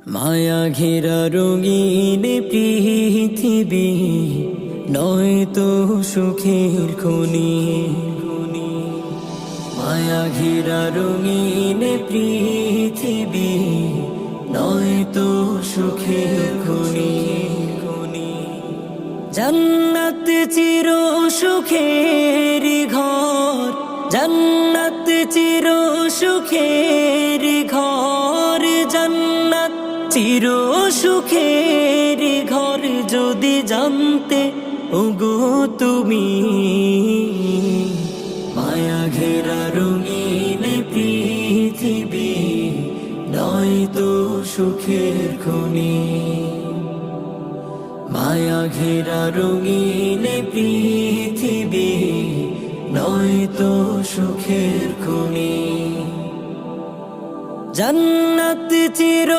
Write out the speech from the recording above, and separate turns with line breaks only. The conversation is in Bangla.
মায়া ঘেরা রঙিন পৃথিবী নয়তো সুখের খনি। মায়া ঘেরা রঙিন পৃথিবী নয়তো সুখের খনি। জান্নাত চির সুখের ঘর, জান্নাত চির সুখের ঘর, জান্নাত চির সুখের ঘর যদি জানতে ওগো তুমি। মায়া ঘেরা রঙিন পৃথিবী নয়তো সুখের খনি। মায়া ঘেরা রঙিন পৃথিবী নয়তো সুখের খনি। জান্নাত চির